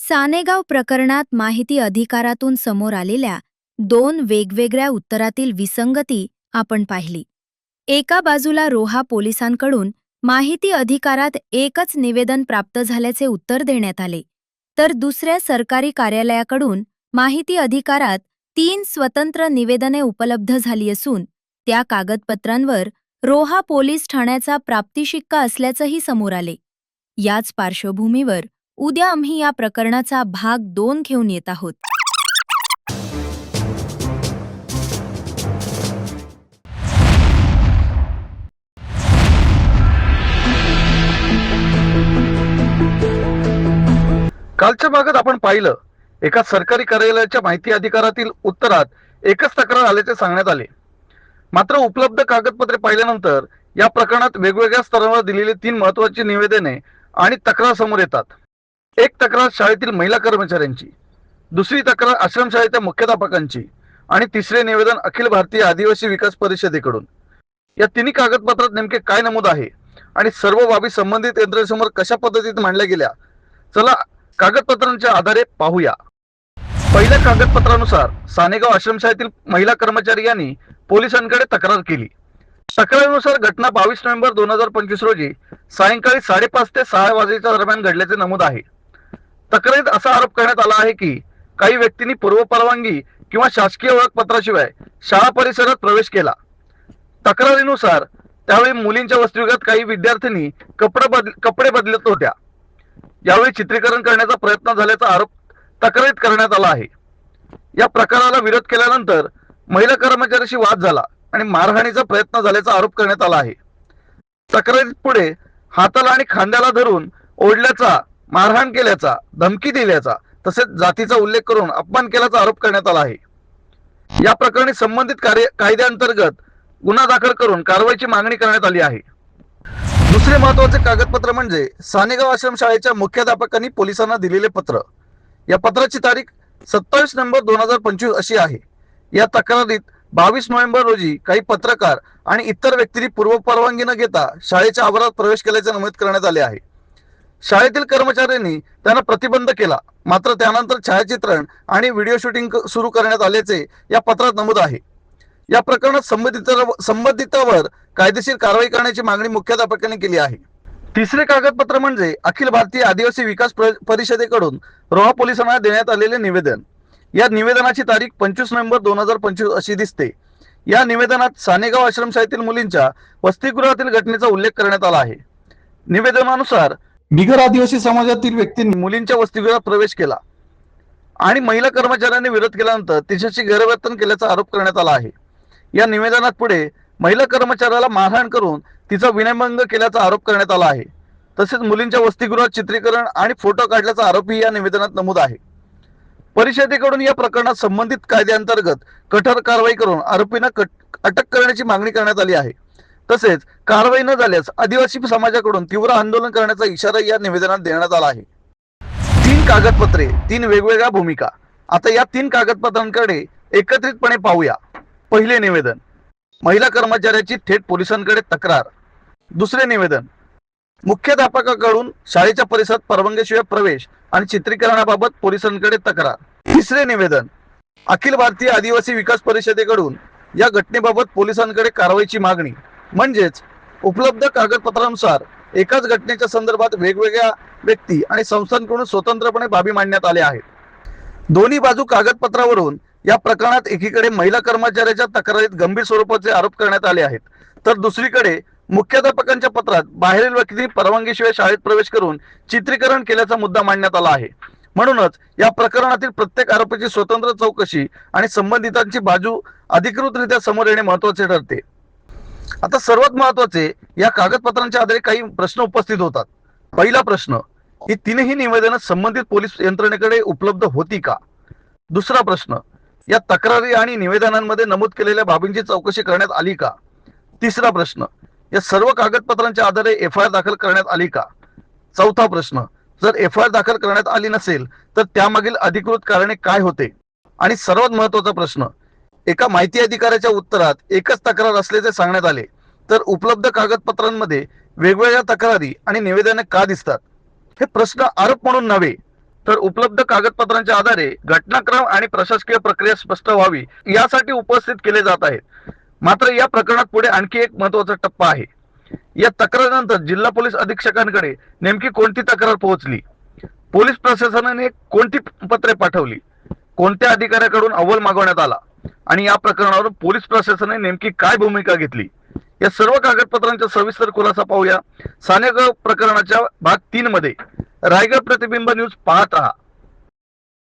सानेगाव प्रकरणात माहिती अधिकारातून समोर आलेल्या दोन वेगवेगळ्या उत्तरातील विसंगती आपण पाहिली. एका बाजूला रोहा पोलिसांकडून माहिती अधिकारात एकच निवेदन प्राप्त झाल्याचे उत्तर देण्यात आले, तर दुसऱ्या सरकारी कार्यालयाकडून माहिती अधिकारात 3 स्वतंत्र निवेदने उपलब्ध झाली असून त्या कागदपत्रांवर रोहा पोलीस ठाण्याचा प्राप्तिशिक्का असल्याचंही समोर आले. याच पार्श्वभूमीवर उद्या आम्ही या प्रकरणाचा भाग 2 घेऊन येत आहोत. कालच्या भागात आपण पाहिलं, एका सरकारी कार्यालयाच्या माहिती अधिकारातील उत्तरात एकच तक्रार आल्याचे सांगण्यात आले. मात्र उपलब्ध कागदपत्रे पाहिल्यानंतर या प्रकरणात वेगवेगळ्या स्तरावर दिलेली 3 महत्त्वाची निवेदने आणि तक्रार समोर येतात. एक तक्रार शाळेतील महिला कर्मचाऱ्यांची, दुसरी तक्रार आश्रमशाळेच्या मुख्याध्यापकांची आणि तिसरे निवेदन अखिल भारतीय आदिवासी विकास परिषदेकडून. या तिन्ही कागदपत्रात नेमके काय नमूद आहे आणि सर्व बाबी संबंधित यंत्रणेसमोर कशा पद्धतीने मांडल्या गेल्या, चला कागदपत्रांच्या आधारे पाहूया. पहिल्या कागदपत्रानुसार सानेगाव आश्रमशाळेतील महिला कर्मचारी यांनी पोलिसांकडे तक्रार केली. तक्रारीनुसार घटना 22 नोव्हेंबर 2025 रोजी सायंकाळी 5:30 ते 6 वाजेच्या दरम्यान घडल्याचे नमूद आहे. तक्रारीत असा आरोप करण्यात आला आहे की काही व्यक्तींनी पूर्वपरवानगी किंवा शासकीय ओळखपत्राशिवाय शाळा परिसरात प्रवेश केला. तक्रारीनुसार त्यावेळी मुलींच्या वसतिगृहात काही विद्यार्थिनी कपडे बदलत होत्या. यावेळी चित्रीकरण करण्याचा प्रयत्न झाल्याचा आरोप तक्रारीत करण्यात आला आहे. या प्रकाराला विरोध केल्यानंतर महिला कर्मचाऱ्याशी वाद झाला आणि मारहाणीचा प्रयत्न झाल्याचा आरोप करण्यात आला आहे. तक्रारीत पुढे हाताला आणि खांद्याला धरून ओढल्याचा, मारहाण केल्याचा, धमकी दिल्याचा तसेच जातीचा उल्लेख करून अपमान केल्याचा आरोप करण्यात आला आहे. या प्रकरणी संबंधित कायद्याअंतर्गत गुन्हा दाखल करून कारवाईची मागणी करण्यात आली आहे. दुसरे महत्त्वाचे कागदपत्र म्हणजे सानेगाव आश्रमशाळेच्या मुख्याध्यापकांनी पोलिसांना दिलेले पत्र. या पत्राची तारीख 27 नोव्हेंबर 2025 अशी आहे. या तक्रारीत 22 नोव्हेंबर रोजी काही पत्रकार आणि इतर व्यक्तींनी पूर्वपरवानगी न घेता शाळेच्या आवारात प्रवेश केल्याचे नमूद करण्यात आले आहे. शाळेतील कर्मचाऱ्यांनी त्यांना प्रतिबंध केला, मात्र त्यानंतर छायाचित्रण आणि व्हिडिओ शूटिंग सुरू करण्यात आल्याचे या पत्रात नमूद आहे. या प्रकरणात संबंधितांवर कायदेशीर कारवाई करण्याची मागणी मुख्याध्यापकांनी केली आहे. तिसरे कागदपत्र म्हणजे अखिल भारतीय आदिवासी विकास परिषदेकडून रोहा पोलिसांना देण्यात आलेले निवेदन. या निवेदनाची तारीख 25 नोव्हेंबर 2025 अशी दिसते. या निवेदनात सानेगाव आश्रमशाळेतील मुलींच्या वसतिगृहातील घटनेचा उल्लेख करण्यात आला आहे. निवेदनानुसार बिगर आदिवासी समाजातील व्यक्तींनी मुलींच्या वसतिगृहात प्रवेश केला आणि महिला कर्मचाऱ्यांनी विरोध केल्यानंतर तिच्याशी गैरवर्तन केल्याचा आरोप करण्यात आला आहे. या निवेदनात पुढे महिला कर्मचाऱ्याला मारहाण करून तिचा विनयभंग केल्याचा आरोप करण्यात आला आहे. तसेच मुलींच्या वसतिगृहात चित्रीकरण आणि फोटो काढल्याचा आरोपही या निवेदनात नमूद आहे. परिषदेकडून या प्रकरणात संबंधित कायद्याअंतर्गत कठोर कारवाई करून आरोपींना अटक करण्याची मागणी करण्यात आली आहे. तसेच कारवाई न झाल्यास आदिवासी समाजाकडून तीव्र आंदोलन करण्याचा इशारा या निवेदनात देण्यात आला आहे. 3 कागदपत्रे, 3 वेगवेगळ्या भूमिका. आता या 3 कागदपत्रांकडे एकत्रितपणे पाहूया. पहिले निवेदन, महिला कर्मचाऱ्याची थेट पोलिसांकडे तक्रार. दुसरे निवेदन, मुख्याध्यापकाकडून शाळेच्या परिसरात परवानगीशिवाय प्रवेश आणि चित्रीकरणाबाबत पोलिसांकडे तक्रार. तिसरे निवेदन, अखिल भारतीय आदिवासी विकास परिषदेकडून या घटनेबाबत पोलिसांकडे कारवाईची मागणी. म्हणजेच उपलब्ध कागदपत्रानुसार एकाच घटनेच्या संदर्भात वेगवेगळ्या व्यक्ती आणि संस्थांकडून स्वतंत्रपणे बाबी मांडण्यात आल्या आहेत. दोन्ही बाजू कागदपत्रावरून या प्रकरणात एकीकडे महिला कर्मचाऱ्याच्या तक्रारीत गंभीर स्वरूपाचे आरोप करण्यात आले आहेत, तर दुसरीकडे मुख्याध्यापकांच्या पत्रात बाहेरील व्यक्ती परवानगीशिवाय शाळेत प्रवेश करून चित्रीकरण केल्याचा मुद्दा मांडण्यात आला आहे. म्हणूनच या प्रकरणातील प्रत्येक आरोपीची स्वतंत्र चौकशी आणि संबंधितांची बाजू अधिकृतरित्या समोर येणे महत्त्वाचे ठरते. आता सर्वात महत्त्वाचे, या कागदपत्रांच्या आधारे काही प्रश्न उपस्थित होतात. पहिला प्रश्न, ही तीनही निवेदनं संबंधित पोलीस यंत्रणेकडे उपलब्ध होती का? दुसरा प्रश्न, या तक्रारी आणि निवेदनांमध्ये नमूद केलेल्या बाबींची चौकशी करण्यात आली का? तिसरा प्रश्न, या सर्व कागदपत्रांच्या आधारे FIR दाखल करण्यात आली का? चौथा प्रश्न, जर FIR दाखल करण्यात आली नसेल तर त्यामागील अधिकृत कारणे काय होते? आणि सर्वात महत्त्वाचा प्रश्न, एका माहिती अधिकाऱ्याच्या उत्तरात एकच तक्रार असल्याचे सांगण्यात आले, तर उपलब्ध कागदपत्रांमध्ये वेगवेगळ्या तक्रारी आणि निवेदने का दिसतात? हे प्रश्न आरोप म्हणून नव्हे, तर उपलब्ध कागदपत्रांच्या आधारे घटनाक्रम आणि प्रशासकीय प्रक्रिया स्पष्ट व्हावी यासाठी उपस्थित केले जात आहेत। मात्र या प्रकरणात पुढे आणखी एक महत्त्वाचा टप्पा आहे। या तक्रारीनंतर जिल्हा पोलीस अधीक्षकांकडे नेमकी कोणती तक्रार पोहोचली, पोलीस प्रशासनाने कोणती पत्रे पाठवली, कोणत्या अधिकाऱ्याकडून अहवाल मागवण्यात आला आणि या प्रकरणावर पोलीस प्रशासनाने नेमकी काय भूमिका घेतली, या सर्व कागदपत्रांचा सविस्तर खुलासा पाहूया सानेगाव प्रकरणाच्या भाग 3 मध्ये। रायगड प्रतिबिंब न्यूज पाहत रहा।